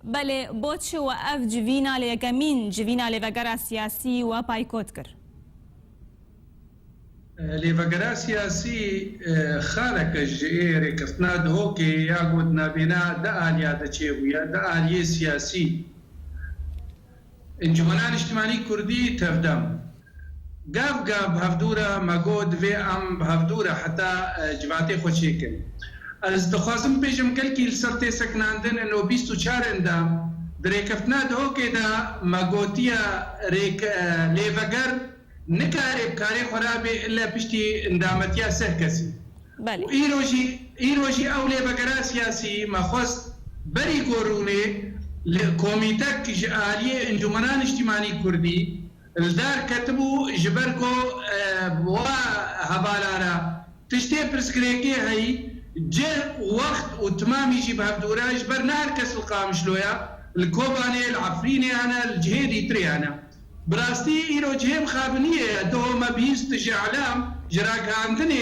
بله بۆچی و ئەف جڤینە لە یەکەمین جڤینە لێڤەگەرە سیاسی و پایکۆت کرد لێڤەگەرە سیاسی خارەکەش ڕێکەفتنا دهۆکێ یا گوت نابێنا دە ئالیا دەچێ بووە دە ئالیە سیاسی ئەنجومەنان نیشتیمانی کوردی تەفدەم گاف گاف هەفتوورە مەگۆ دوێ ئەم هەفتوورە حتا جواتێ خۆچێکن ئەس دەخوازم بێژم گەلکی لەسەر تێسەکناندن ئەنۆ 24دا درێکەفتنا دهۆکێدا مەگۆتیە لێڤەگەر نکارێ بکارێ خۆرابێ لە پشتی ئەندامەتیا سەر کەسی ئیرۆژی ئەو لێڤەگەرە سیاسی مەخۆست بەری گۆڕونێ کۆمیتەک ئالیە ئەنجومەنان نیشتیمانی کوردی لدار كتبو جبركو وا هبالارا تشتي برسكريكي هاي جه وقت وتمامي جيب هبدورا جبر نهر كس القامشلويا الكوباني العفريني انا الجهيدي تري انا براستي ايرو جهيم خابنيه دو ما بيست اعلام جراك عندني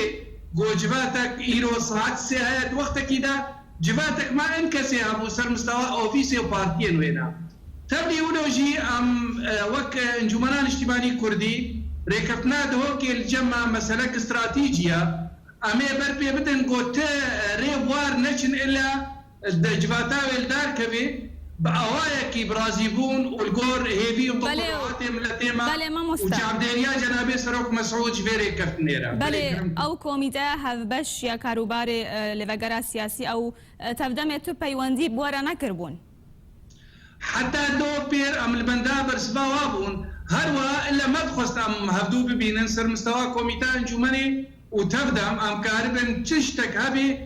جوجباتك ايرو صحات سيهات وقتك كده جباتك ما انكسي ابو سر مستوى اوفيسي وبارتين وينا تبدي ولوجي ام وك انجمنان اجتماعي كردي ريكفتنا دهوكي الجمع مسألة استراتيجية امي بربي بدن قوت ريبوار نشن الا جباتاوي الدار كبي بأوايكي برازيبون والقور هيفي وطبعاتي ملتيما وجعبدينيا جنابي سروك مسعود جفيري كفتنيرا بله او كوميته هفبش يا كاروباري لفقرا سياسي او تفدمي تو بيواندي بورا نكربون حتى دو بير ام البندابر سباوابون هروا الا ما بخست ام هفدو ببينن سر مستوى كوميتا انجمني وتفدم ام كاربن تشتك هبي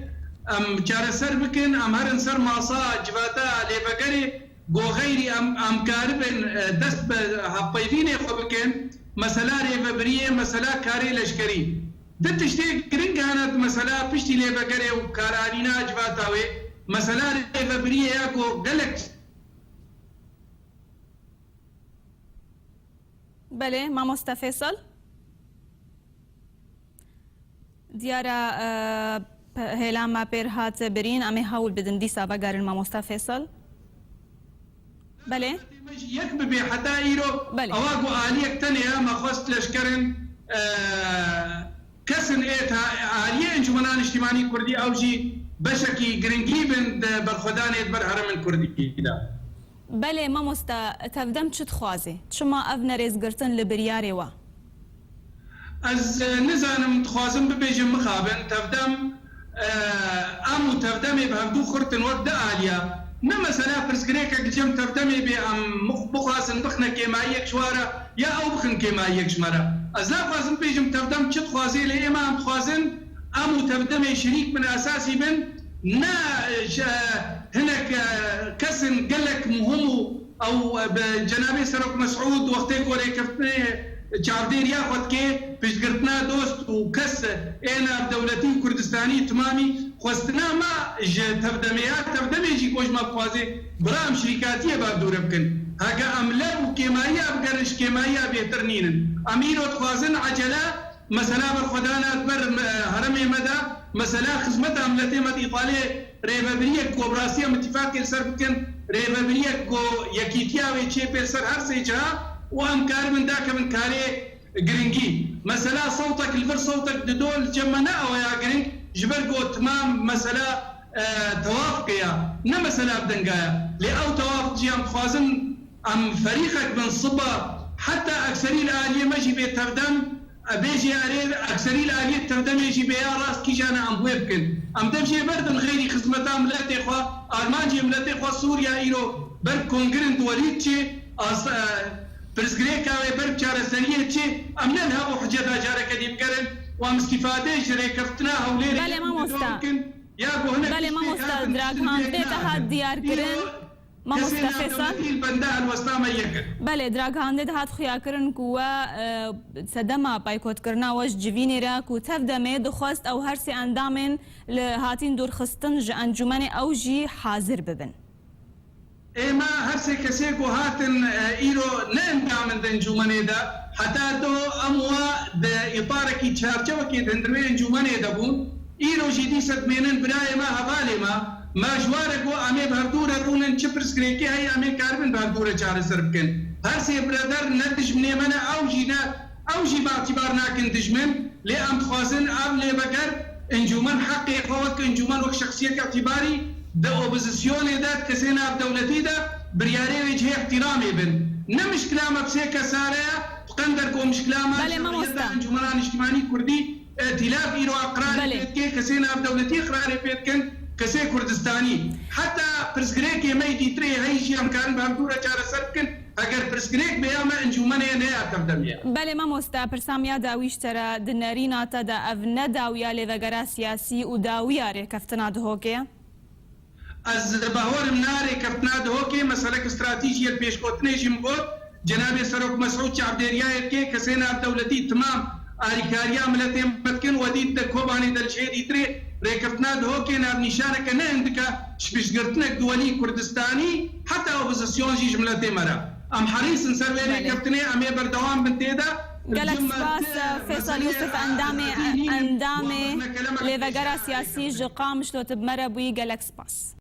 ام جارسر بكن ام هرن سر ماصا جباتا لبقري بو غيري ام كاربن دست هبيدين خبكن مسألة ريفبريه مسألة كاري لشكري دتشتي كرين كانت مسألة بشتي لبقري وكارانينا جباتاوي مسألة ريفبريه ياكو قلت بله مامۆستا فێسڵ دیارە هێلامە پێر هاتە برین ئەمێ هەوڵ بدن دیسا بەگەرن مامۆستا فێسڵ بله یەک ببێ حتا ئیرۆ ئەوا بۆ ئالیەک تەنێ مەخۆست لەشکەرن کەسن ئێتا ئالیە ئەنجومەنان نیشتیمانی کوردی ئەوژی بەشێکی گرنگی بن بەرخۆدانێت بەر هەرەمن کوردیدا بله مامۆستا تەفدەم چت خوازێ چما ئەڤ نەرێزگرتن لە بریارێوە از نزانم دخوازم ببێژم مخابن تەفدەم ئەم و تەفدەمێ بە هەمدوو خورتن وەک دە ئالیا نەمەسەلا پرسگرێکە گچەم تەفدەمێ بێ ئەم بخوازن بخنە کێماییەک شوارە یا ئەو بخن کێماییەک ژمەرە ئەز ناخوازم بێژم تەفدەم چت خوازێ لە ئێمە ئەم خوازن ئەم و تەفدەمێ شریک من ئاساسی بن نا هناك كسن قال لك مهم او بجنابي سرق مسعود وقتك وري كفتني جابدير ياخذ كي باش قرتنا دوست وكس انا بدولتي كردستاني تمامي خوستنا ما تفدمي يجي كوج ما بوازي برام شركاتيه باب دور بكن هاكا املاك وكيمايا بقرش كيمايا بيترنين اميرو تخوازن عجله مثلا بالخدانا بر هرمي مدى مثلا خدمتها املتي مد ايطاليه ريفابريه كوبراسيه متفاق سر بكن ريفابريه كو يكيتيا ويتشي بيرسر هر سيجا وام كار من ذاك من كاري جرينجي مثلا صوتك الفر صوتك دول جمنا او يا جرينج جبركو تمام مثلا توافقيا نا مثلا بدنقايا لاو توافق جيام خوازن ام فريقك من صبا حتى اكثري الاليه ماشي بيتردم بيجي اريد اكثري الاليه تردم يجي بيا راس كي جانا ام ويبكن ام تمشي بردن غيري خدمتها ملاتي خوا ارمانجي ملاتي خوا سوريا ايرو بر كونغرنت وليتشي برسكريكا بر جارسريتشي ام لها حجتها جارك دي بكرن وام استفاده شري كفتناها وليري بله مامۆستا بله مامۆستا دراگمان بێتە هات دیارکردن مامۆستا فێسڵ بله دراگهاندێ دەهات خویاکردن کووە سەدەما پایکۆتکردناوەش جڤینێرە و تەفدەمێ دخواست ئەو هەرسێ ئەندامێن لە هاتین دوورخستن ژە ئەنجومەنێ ئەو ژی حازر ببن ئێمە هەرسێ کەسێک و هاتن ئیرۆ نەئەندامن ئەنجومەنێدا حتا دۆ ئەموە ما جوارك وامي بهردوره رونن تشبرس كريكي هي امي كاربن بهردوره جار سربكن هرسي برادر ندج من يمنا اوجي باعتبارنا كنتج من لام خوازن ام لي بكر انجومن حقي قوت انجومن وك شخصيه اعتباري ده اوبوزيسيون ذات كسينا بدولتي ده برياري وجه احترامي بن نمش كلامه بسيكا سارة قندر كو مش كلامه انجومان اجتماعي كردي ائتلاف ايرو اقرار بيتكي كسينا بدولتي اقرار بيتكن كسي كردستاني حتى برسكريك يميدي تري هيجي امكان بهمدورة جارة سركن اگر برسكريك بياما انجومان ينهي اكبدمية بله مامۆستا پرسامیا داویشتەرە دنەریناتەدا ئەڤ نەداویا لێڤەگەرا سیاسی و داویە ڕێکەفتنا دهۆکەیە از باور مناري كفتناد هوكي مسألة استراتيجية البيشكوتني جمهور جناب سروك مسعود شعبديريا كي كسينا دولتي تمام آريكاريا ملتي متكن وديد كوباني دلشيدي تري ريكفتناد هوكي ناب نشانك نهندك شبشقرتنك دولي كردستاني حتى اوبوزيسيون جي جملتي مرا ام حريص نسوي ريكفتني امي بردوام بنتيدا گەلک سپاس فێساڵ یوسف ئەندامێ لێڤەگەرا سیاسی ژقام شتۆتە بمەرە بووی گەلک سپاس